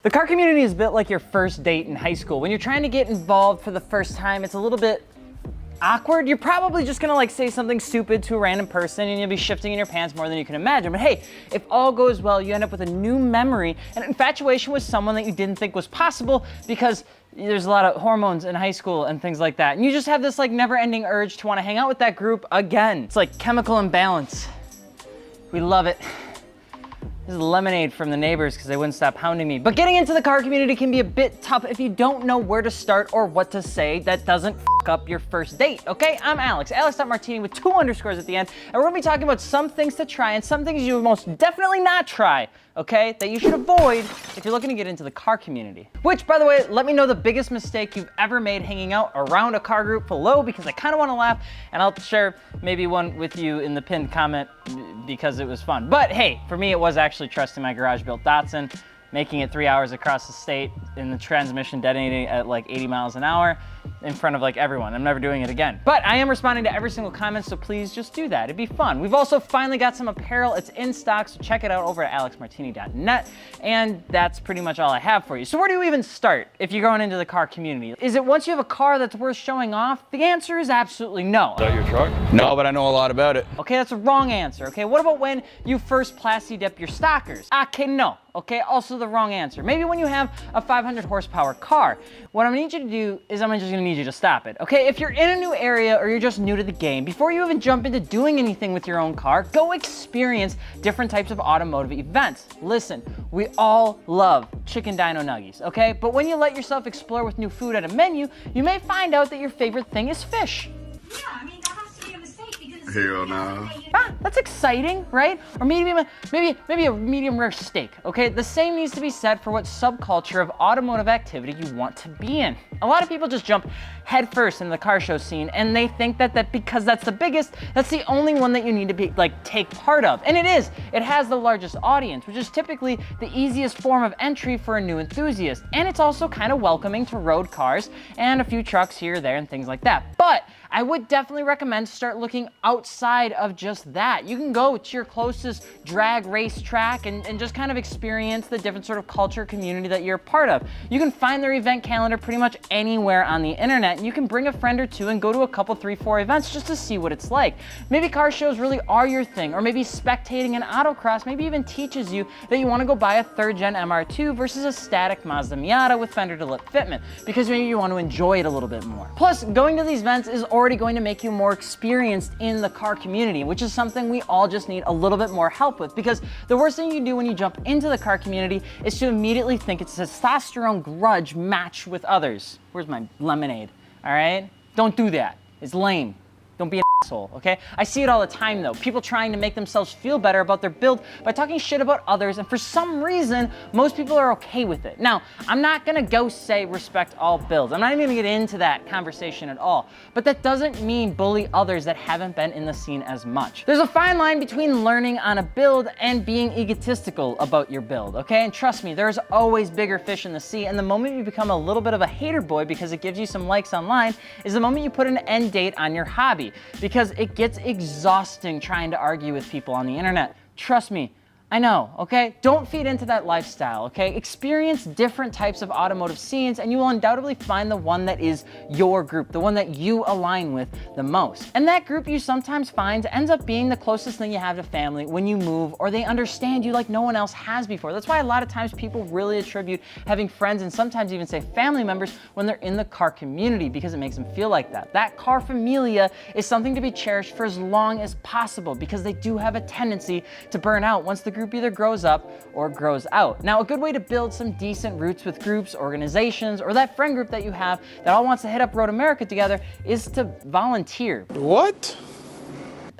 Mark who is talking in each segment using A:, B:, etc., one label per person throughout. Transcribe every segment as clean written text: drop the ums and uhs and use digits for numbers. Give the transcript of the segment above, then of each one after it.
A: The car community is built like your first date in high school. When you're trying to get involved for the first time, it's a little bit awkward. You're probably just gonna say something stupid to a random person and you'll be shifting in your pants more than you can imagine. But hey, if all goes well, you end up with a new memory and infatuation with someone that you didn't think was possible because there's a lot of hormones in high school and things like that. And you just have this never-ending urge to wanna hang out with that group again. It's like chemical imbalance. We love it. This is lemonade from the neighbors because they wouldn't stop hounding me. But getting into the car community can be a bit tough if you don't know where to start or what to say that doesn't f up your first date, okay? I'm Alex, Alex.Martini with 2 underscores at the end, and we're gonna be talking about some things to try and some things you would most definitely not try, okay? That you should avoid if you're looking to get into the car community. Which, by the way, let me know the biggest mistake you've ever made hanging out around a car group below because I kind of want to laugh, and I'll share maybe one with you in the pinned comment because it was fun. But hey, for me, it was actually trusting my garage-built Datsun, making it 3 hours across the state in the transmission detonating at 80 miles an hour in front of everyone. I'm never doing it again. But I am responding to every single comment, so please just do that. It'd be fun. We've also finally got some apparel. It's in stock, so check it out over at alexmartini.net. And that's pretty much all I have for you. So where do you even start if you're going into the car community? Is it once you have a car that's worth showing off? The answer is absolutely no.
B: Is that your truck? No, but I know a lot about it.
A: Okay, that's a wrong answer. Okay, what about when you first plasti dip your stockers? Okay, no. Okay, also the wrong answer. Maybe when you have a 500 horsepower car. What I'm gonna need you to do is I'm just gonna need you to stop it, okay? If you're in a new area or you're just new to the game, before you even jump into doing anything with your own car, go experience different types of automotive events. Listen, we all love chicken dino nuggies, okay? But when you let yourself explore with new food at a menu, you may find out that your favorite thing is fish.
C: Yeah, I mean, that has to be a mistake because...
B: Hell no.
A: Ah, that's exciting, right? Or maybe a medium rare steak, okay? The same needs to be said for what subculture of automotive activity you want to be in. A lot of people just jump headfirst into the car show scene and they think that because that's the biggest, that's the only one that you need to be take part of. And it is. It has the largest audience, which is typically the easiest form of entry for a new enthusiast. And it's also kind of welcoming to road cars and a few trucks here or there and things like that. But I would definitely recommend start looking outside of just that. You can go to your closest drag race track and just kind of experience the different sort of culture community that you're a part of. You can find their event calendar pretty much anywhere on the internet, and you can bring a friend or two and go to a couple, 3, 4 events just to see what it's like. Maybe car shows really are your thing, or maybe spectating an autocross maybe even teaches you that you want to go buy a 3rd gen MR2 versus a static Mazda Miata with fender to lip fitment, because maybe you want to enjoy it a little bit more. Plus, going to these events is already going to make you more experienced in the car community, which is something we all just need a little bit more help with, because the worst thing you do when you jump into the car community is to immediately think it's a testosterone grudge match with others. Where's my lemonade? All right? Don't do that. It's lame. Don't be an asshole, okay? I see it all the time though. People trying to make themselves feel better about their build by talking shit about others, and for some reason, most people are okay with it. Now, I'm not gonna go say respect all builds. I'm not even gonna get into that conversation at all. But that doesn't mean bully others that haven't been in the scene as much. There's a fine line between learning on a build and being egotistical about your build, okay? And trust me, there's always bigger fish in the sea, and the moment you become a little bit of a hater boy because it gives you some likes online is the moment you put an end date on your hobby, because it gets exhausting trying to argue with people on the internet. Trust me, I know, okay? Don't feed into that lifestyle, okay? Experience different types of automotive scenes and you will undoubtedly find the one that is your group, the one that you align with the most. And that group you sometimes find ends up being the closest thing you have to family when you move, or they understand you like no one else has before. That's why a lot of times people really attribute having friends and sometimes even say family members when they're in the car community, because it makes them feel like that. That car familia is something to be cherished for as long as possible, because they do have a tendency to burn out once the group either grows up or grows out. Now, a good way to build some decent roots with groups, organizations, or that friend group that you have that all wants to hit up Road America together is to volunteer.
B: What?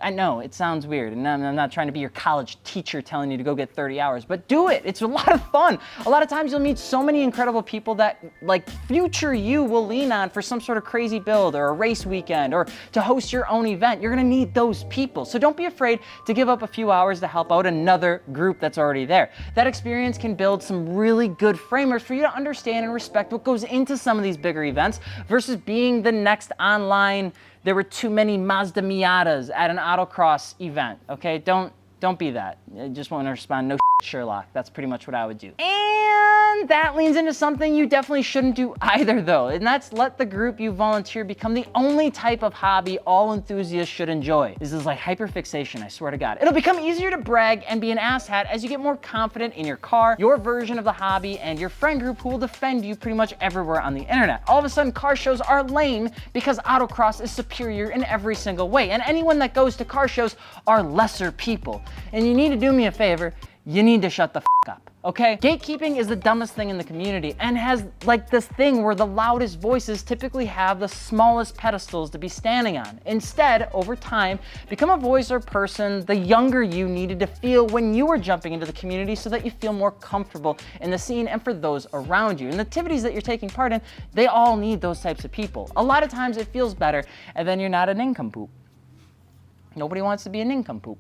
A: I know, it sounds weird, and I'm not trying to be your college teacher telling you to go get 30 hours, but do it. It's a lot of fun. A lot of times you'll meet so many incredible people that future you will lean on for some sort of crazy build or a race weekend or to host your own event. You're gonna need those people. So don't be afraid to give up a few hours to help out another group that's already there. That experience can build some really good frameworks for you to understand and respect what goes into some of these bigger events versus being the next online, there were too many Mazda Miatas at an autocross event, okay? Don't be that. I just want to respond, no Sherlock. That's pretty much what I would do. And that leans into something you definitely shouldn't do either though, and that's let the group you volunteer become the only type of hobby all enthusiasts should enjoy. This is like hyperfixation, I swear to God. It'll become easier to brag and be an asshat as you get more confident in your car, your version of the hobby, and your friend group who will defend you pretty much everywhere on the internet. All of a sudden, car shows are lame because autocross is superior in every single way, and anyone that goes to car shows are lesser people. And you need to do me a favor, you need to shut the up, okay? Gatekeeping is the dumbest thing in the community and has like this thing where the loudest voices typically have the smallest pedestals to be standing on. Instead, over time, become a voice or person the younger you needed to feel when you were jumping into the community so that you feel more comfortable in the scene and for those around you. And the activities that you're taking part in, they all need those types of people. A lot of times it feels better and then you're not a nincompoop. Nobody wants to be a nincompoop.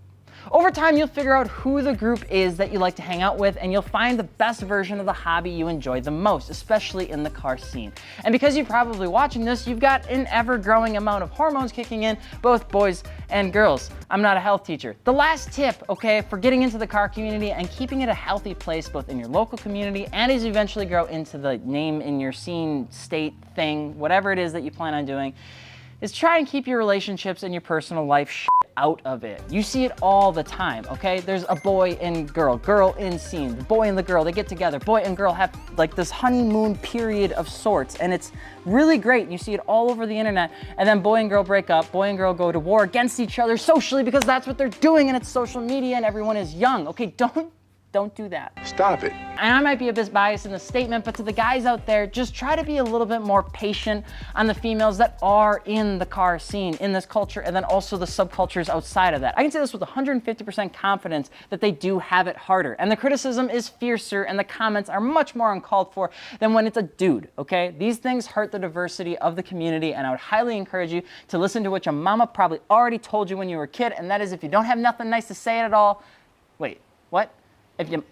A: Over time, you'll figure out who the group is that you like to hang out with, and you'll find the best version of the hobby you enjoy the most, especially in the car scene. And because you're probably watching this, you've got an ever-growing amount of hormones kicking in, both boys and girls. I'm not a health teacher. The last tip, okay, for getting into the car community and keeping it a healthy place, both in your local community and as you eventually grow into the name in your scene, state, thing, whatever it is that you plan on doing, is try and keep your relationships and your personal life out of it. You see it all the time, okay? There's a boy and girl in scene. The boy and the girl, they get together. Boy and girl have like this honeymoon period of sorts, and it's really great. You see it all over the internet, and then boy and girl break up. Boy and girl go to war against each other socially because that's what they're doing, and it's social media, and everyone is young. Okay, don't do that.
D: Stop it.
A: And I might be a bit biased in the statement, but to the guys out there, just try to be a little bit more patient on the females that are in the car scene, in this culture, and then also the subcultures outside of that. I can say this with 150% confidence that they do have it harder. And the criticism is fiercer and the comments are much more uncalled for than when it's a dude, okay? These things hurt the diversity of the community, and I would highly encourage you to listen to what your mama probably already told you when you were a kid, and that is if you don't have nothing nice to say at all, wait, what? If your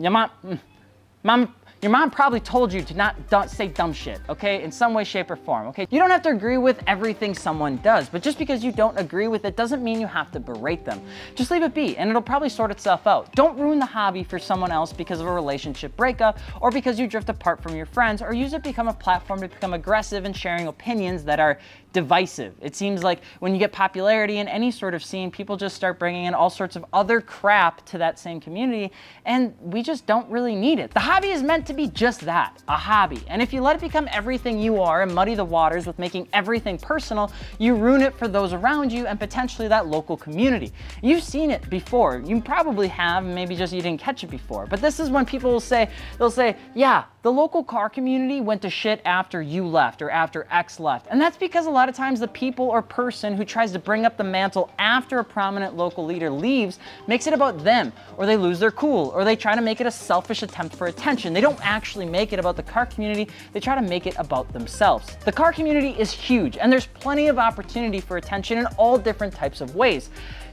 A: mom probably told you to don't say dumb shit, okay? In some way, shape, or form, okay? You don't have to agree with everything someone does, but just because you don't agree with it doesn't mean you have to berate them. Just leave it be, and it'll probably sort itself out. Don't ruin the hobby for someone else because of a relationship breakup, or because you drift apart from your friends, or use it to become a platform to become aggressive and sharing opinions that are divisive. It seems like when you get popularity in any sort of scene, people just start bringing in all sorts of other crap to that same community, and we just don't really need it. The hobby is meant to be just that, a hobby. And if you let it become everything you are and muddy the waters with making everything personal, you ruin it for those around you and potentially that local community. You've seen it before. You probably have, maybe just you didn't catch it before. But this is when people will say, they'll say, yeah, the local car community went to shit after you left or after X left. And that's because a lot of times the people or person who tries to bring up the mantle after a prominent local leader leaves makes it about them, or they lose their cool, or they try to make it a selfish attempt for attention. They don't actually make it about the car community, they try to make it about themselves. The car community is huge, and there's plenty of opportunity for attention in all different types of ways.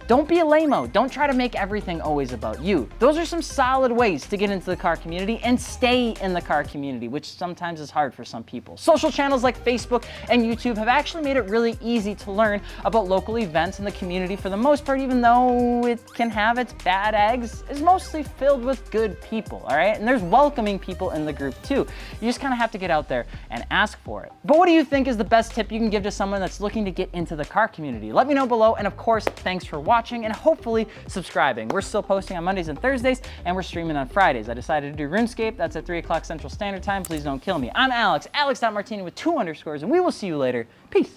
A: Don't be a lame-o. Don't try to make everything always about you. Those are some solid ways to get into the car community and stay in the car community, which sometimes is hard for some people. Social channels like Facebook and YouTube have actually made it really easy to learn about local events in the community for the most part, even though it can have its bad eggs, is mostly filled with good people, all right? And there's welcoming people in the group too. You just kind of have to get out there and ask for it. But what do you think is the best tip you can give to someone that's looking to get into the car community? Let me know below, and of course, thanks for watching and hopefully subscribing. We're still posting on Mondays and Thursdays, and we're streaming on Fridays. I decided to do RuneScape. That's at 3 o'clock Central Standard Time. Please don't kill me. I'm Alex, Alex.Martini with 2 underscores, and we will see you later. Peace.